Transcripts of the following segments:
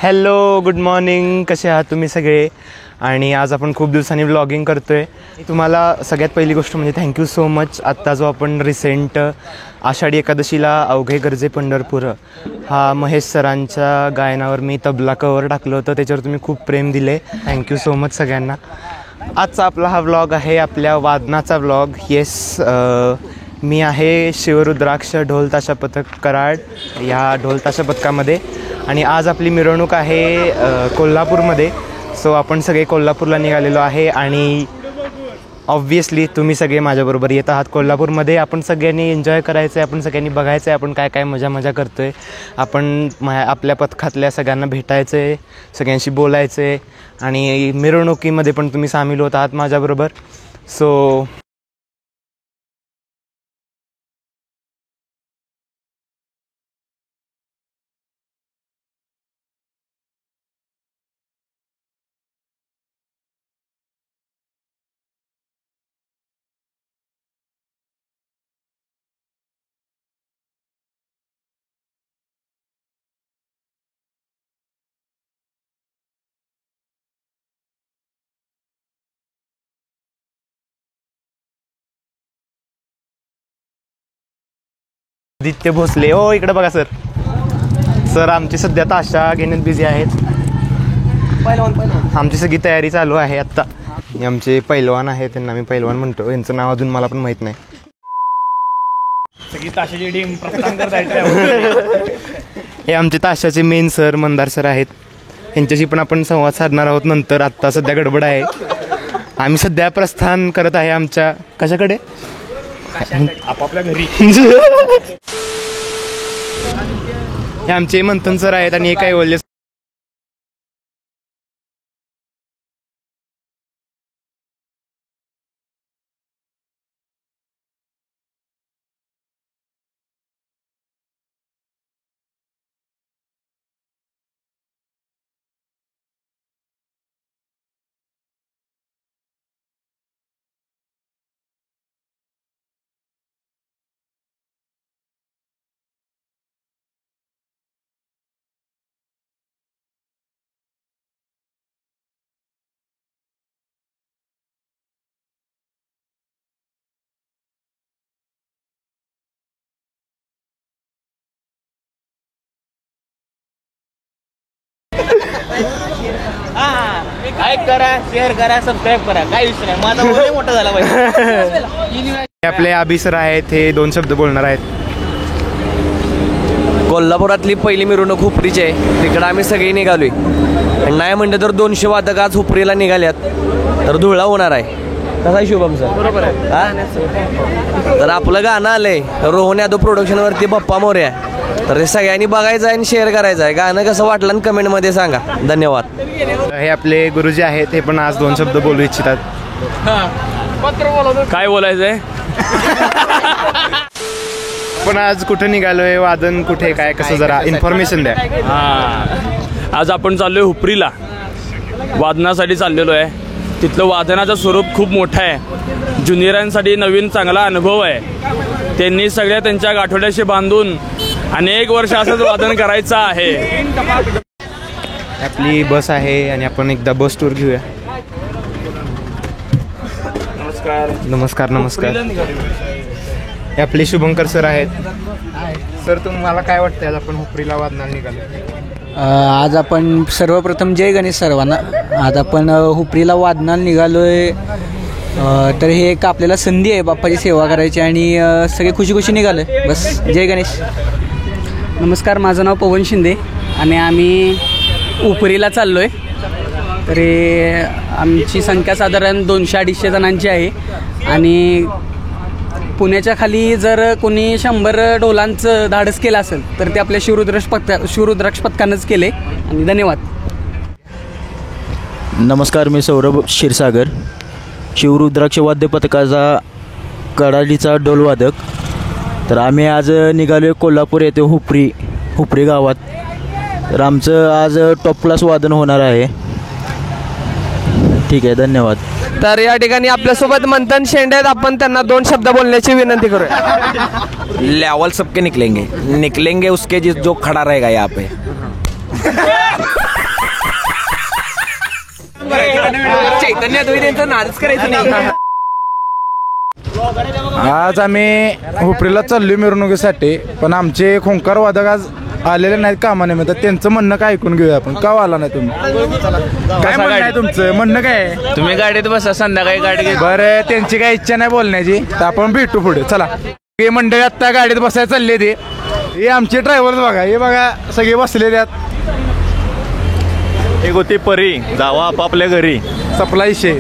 Hello, good morning. कसे आहात तुम्ही सगळे? आणि आज आपण खूप दिवसांनी व्लॉगिंग करतो आहे. तुम्हाला सगळ्यात पहिली गोष्ट म्हणजे थँक्यू सो मच. आत्ता जो आपण रिसेंट आषाढी एकादशीला अवघे गरजे पंढरपूर हा महेश सरांच्या गायनावर मी तबला कवर टाकलं होतं, त्याच्यावर तुम्ही खूप प्रेम दिले. थँक्यू सो मच सगळ्यांना. आजचा आपला हा व्लॉग आहे आपल्या वादनाचा व्लॉग. येस, मी आहे शिवरुद्राक्ष ढोल ताशा पथक कराड या ढोल ताशा पथकामध्ये. आणि आज आपली मिरवणूक आहे कोल्हापूरमध्ये. सो आपण सगळे कोल्हापूरला निघालेलो आहे आणि ऑब्व्हियसली तुम्ही सगळे माझ्याबरोबर येत आहात कोल्हापूरमध्ये. आपण सगळ्यांनी एन्जॉय करायचं आहे, आपण सगळ्यांनी बघायचं आहे आपण काय काय मजा करतो आहे. आपण आपल्या पथकातल्या सगळ्यांना भेटायचं आहे, सगळ्यांशी बोलायचं आहे आणि मिरवणुकीमध्ये पण तुम्ही सामील होत आहात माझ्याबरोबर. सो आदित्य भोसले, हो इकडे बघा सर. सर आमची सध्या ताशा घेण्यात बिझी आहेत. आमची सगळी तयारी चालू आहे आत्ता. आमचे पैलवान आहे, त्यांना मी पैलवान म्हणतो, यांचं नाव अजून मला पण माहीत नाही. सगळी ताशाची टीम प्रस्थान करत आहे. हे आमचे ताशाचे मेन सर मंदार सर आहेत. यांच्याशी पण आपण संवाद साधणार आहोत नंतर. आत्ता सध्या गडबड आहे. आम्ही सध्या प्रस्थान करत आहे आमच्या कशाकडे, आपापल्या घरी. हे आमचे मंथन सर आहेत आणि हे काय बोलले लाईक करा, शेअर करा, सबस्क्राईब करा. काय विषय नाही, माझा मुलगा मोठा झाला पाहिजे. आपले अभि सर आहेत, हे 2 शब्द बोलणार आहेत. कोल्हापुरातली पहिली मिरवणूक हुपरीची आहे. तिकडं आम्ही सगळे निघालोय. नाही म्हणलं तर 200 वादक आज हुपरीला निघाल्यात, तर धुळा होणार आहे. कसा आहे शुभम सर? बरोबर आहे. तर आपलं गाणं आलंय रोहन यादव प्रोडक्शनवरती, बप्पा मोरया. तर हे सगळ्यांनी बघायचं आहे आणि शेअर करायचं आहे. गाणं कसं वाटलं आणि कमेंटमध्ये सांगा. धन्यवाद. हे आपले गुरुजी आहेत, हे पण आज 2 शब्द बोलू इच्छितात. काय बोलायचंय? पण आज कुठे निघालोय, वादन कुठे, काय कसं, जरा इन्फॉर्मेशन द्या. आज आपण चाललोय हुपरीला, वादनासाठी चाललेलो आहे. तिथलं वादनाचं स्वरूप खूप मोठं आहे. ज्युनियरांसाठी नवीन चांगला अनुभव आहे. त्यांनी सगळ्या त्यांच्या गाठोड्याशी बांधून अनेक वर्ष असंच वादन करायचं आहे. आपली बस आहे आणि आपण एकदा बस टूर घेऊया. नमस्कार. नमस्कार. हे आपले शुभंकर सर आहेत. सर तुम्हाला काय वाटतं आज आपण हुपरीला वादनाला निघालो? आज आपण सर्वप्रथम जय गणेश सर्वांना. आज आपण हुपरीला वादनाला निघालोय. तर हे एक आपल्याला संधी आहे बाप्पाची सेवा करायची आणि सगळे खुशी निघालोय. बस जय गणेश. नमस्कार, माझं नाव पवन शिंदे आणि आम्ही हुपरीला चाललो आहे. तरी आमची संख्या साधारण 200-250 जणांची आहे आणि पुण्याच्या खाली जर कोणी 100 ढोलांचं धाडस केलं असेल तर ते आपल्या शिवरुद्राक्ष पथकानंच केले. आणि धन्यवाद. नमस्कार, मी सौरभ क्षीरसागर, शिवरुद्राक्ष वाद्य पथकाचा कडालीचा ढोलवादक. तर आम्ही आज निघालो आहे कोल्हापूर येथे हुपरी गावात. तर आमचं आज टॉप क्लास वादन होणार आहे. ठीक आहे, धन्यवाद. तर या ठिकाणी आपल्यासोबत मंथन शेंडे आहेत. आपण त्यांना 2 शब्द बोलण्याची विनंती करूया. लेवल सबके निकलेंगे उसके जो खड़ा रहेगा यहाँ पे. चैतन्य तुम्ही त्यांचं नादच करायचं नाही. आज आम्ही हुपरीला चाललोय मिरवणुकीसाठी, पण आमचे खोंकार वादक आज आलेले नाहीत कामानिमित्त. त्यांचं म्हणणं काय ऐकून घेऊया आपण. का आला नाही तुम्ही? काय म्हणणं आहे तुमचं? म्हणणं काय आहे? तुम्ही गाडीत बसा, संध्याकाळी गाडी घे. बरं, त्यांची काय इच्छा नाही बोलण्याची, तर आपण भेटू पुढे. चला, हे मंडळी आत्ता गाडीत बसायला चालले ते. हे आमचे ड्रायव्हर बघा, हे बघा सगळे बसले त्यात. एक होती परी, जावा आपापल्या घरी. सप्लाय विषय.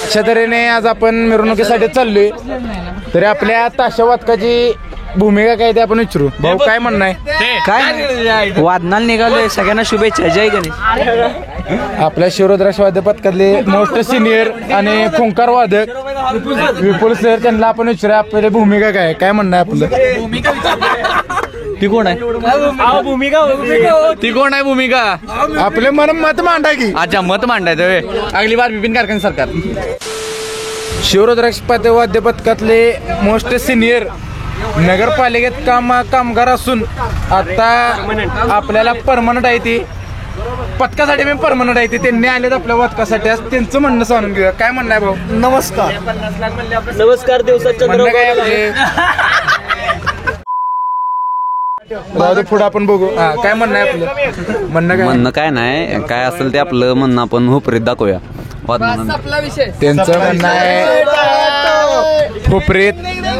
अशा तऱ्हेने आज आपण मिरवणुकीसाठी चाललोय. तरी आपल्या ताशा वादकाची भूमिका काय ते आपण विचारू. भाऊ, काय म्हणणं आहे? काय वादनाला निघालोय. सगळ्यांना शुभेच्छा. जय गणेश. आपल्या शिवरुद्राक्ष वाद्य पथकातले मोस्ट सिनियर आणि खोंकार वादक विपुल सर, त्यांना आपण विचारूया आपली भूमिका काय. काय म्हणणं आहे आपलं? ती कोण आहे? ती कोण आहे भूमिका? आपले मत मांडा की. अच्छा, मत मांडायचं. अगली बार विपिन कारखान सरकार. शिवरुद्राक्ष वाद्य पथकातले मोस्ट सिनियर नगरपालिकेत कामगार असून आता आपल्याला परमनंट आहे ती पथकासाठी. मी परमनंट आहे ती. त्यांनी आलेत आपल्या पथकासाठी. आज त्यांचं म्हणणं जाणून घेऊया. काय म्हणणं आहे भाऊ? नमस्कार दिवसात म्हणणं काय आपले? राहू दे, पुढे आपण बघू. हा, काय म्हणणं आहे आपलं? म्हणणं काय नाही, काय असेल ते आपलं म्हणणं आपण हुपरीत दाखवूया. त्यांचं म्हणणं आहे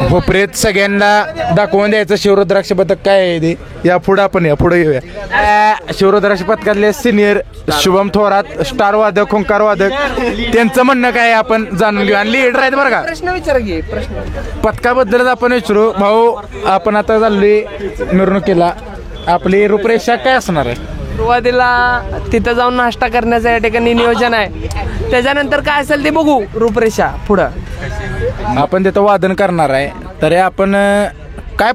हुपरीत सगळ्यांना दाखवून द्यायचं शिवरुद्राक्ष पथक काय आहे ते. या पुढे आपण पुढे घेऊया. शिवरुद्राक्ष पथकातले सिनियर शुभम थोरात, स्टार वादक, खोंकार वादक, त्यांचं म्हणणं काय आपण जाणून घेऊ. आणि लीडर आहेत बरं का. प्रश्न विचार घे. पथकाबद्दलच आपण विचारू. भाऊ, आपण आता चाललोय मिरवणुकीला. आपली रूपरेषा काय असणार आहे? सुरुवातीला तिथं जाऊन नाश्ता करण्याचं या ठिकाणी नियोजन आहे. त्याच्यानंतर काय असेल ते बघू. रूपरेषा पुढं आपण तिथं वादन करणार आहे. तरी आपण काय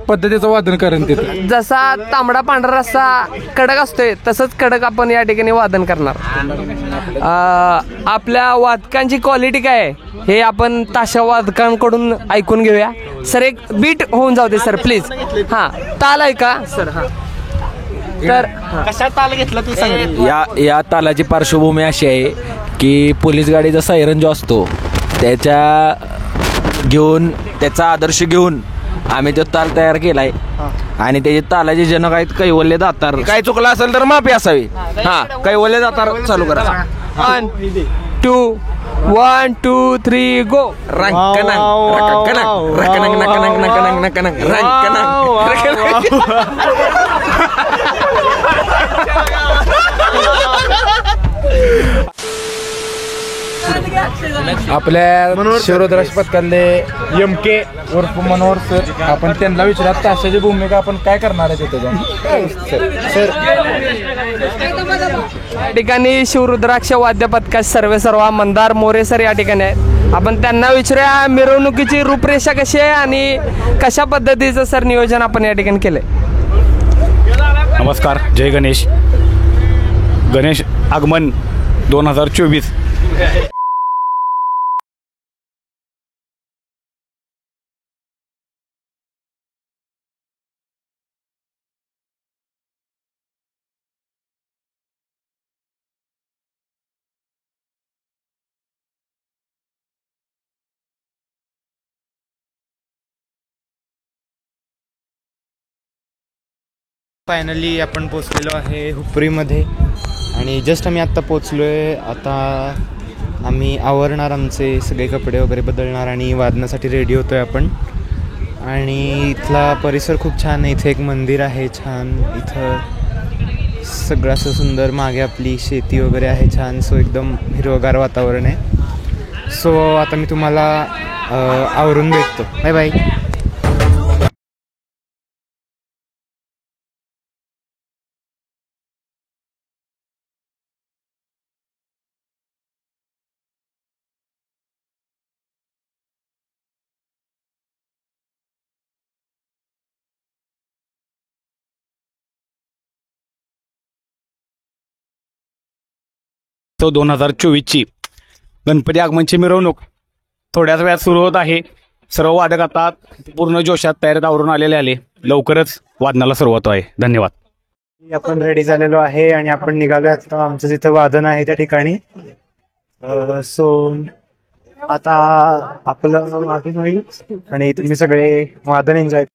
पद्धतीचं वादन करेन तिथं? जसा तांबडा पांढरा रस्सा कडक असतोय तसंच कडक आपण या ठिकाणी वादन करणार. आपल्या वादकांची क्वालिटी काय आहे हे आपण ताशा वादकांकडून ऐकून घेऊया. सर, एक बीट होऊन जाऊ दे सर प्लीज. हां, ताल आहे का सर? हां, तर कशा ताल घेतला तू सांग. या तालाची पार्श्वभूमी अशी आहे की पोलीस गाडीचा सायरन जो असतो त्याचा आदर्श घेऊन आम्ही तो ताल तयार केलाय. आणि त्याचे तालाचे जनक आहेत कैवल्य दातार. काय चुकलं असेल तर माफी असावी. हा, कैवल्य दातार चालू करा. 1 2 3 गो. आपल्या शिवरुद्राक्ष पथकातले MK उर्फ मनोहर सर, आपण त्यांना विचारत ताशाची भूमिका आपण काय करणार आहे तिथे जाऊन. सर, या ठिकाणी शिवरुद्राक्ष वाद्य पथकात सर्व मंदार मोरे सर या ठिकाणी आहेत. आपण त्यांना विचारूया मिरवणुकीची रूपरेषा कशी आहे आणि कशा पद्धतीचं सर नियोजन आपण या ठिकाणी केलंय. नमस्कार, जय गणेश. गणेश आगमन 2024. फायनली आपण पोचलेलो आहे हुपरीमध्ये. आणि जस्ट आम्ही आत्ता पोचलो आहे. आता आम्ही आवरणार, आमचे सगळे कपडे वगैरे बदलणार आणि वादनासाठी रेडी होतो आहे आपण. आणि इथला परिसर खूप छान आहे. इथे एक मंदिर आहे छान. इथं सगळं असं सुंदर, मागे आपली शेती वगैरे आहे छान. सो एकदम हिरवगार वातावरण आहे. सो आता मी तुम्हाला आवरून भेटतो. Bye bye. तो 2024ची गणपती आगमनची मिरवणूक थोड्याच वेळात सुरू होत आहे. सर्व वादक आता पूर्ण जोशात तयारीत आवरून आलेले आले. लवकरच वादनाला सुरुवात आहे. धन्यवाद. आपण रेडी झालेलो आहे आणि आपण निघालो आता आमचं जिथं वादन आहे त्या ठिकाणी. सो आता आपलं वादन होईल आणि तुम्ही सगळे वादन एन्जॉय.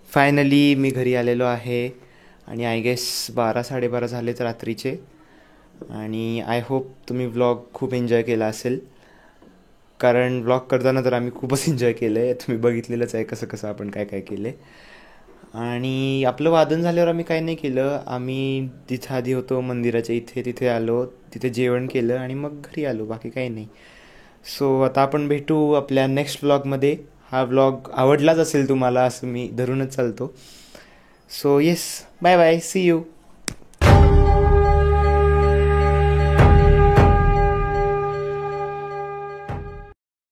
फायनली मी घरी आलेलो आहे आणि आय गेस 12-12:30 झालेत रात्रीचे. आणि आय होप तुम्ही व्लॉग खूप एन्जॉय केला असेल, कारण व्लॉग करताना तर आम्ही खूपच एन्जॉय केलं आहे. तुम्ही बघितलेलंच आहे कसं कसं आपण काय काय केलं आहे. आणि आपलं वादन झाल्यावर आम्ही काय नाही केलं, आम्ही तिथं आधी होतो मंदिराच्या तिथे आलो, तिथे जेवण केलं आणि मग घरी आलो, बाकी काही नाही. सो आता आपण भेटू आपल्या नेक्स्ट व्लॉगमध्ये. हा व्लॉग आवडलाच असेल तुम्हाला असं मी धरूनच चालतो. So yes, bye bye, see you.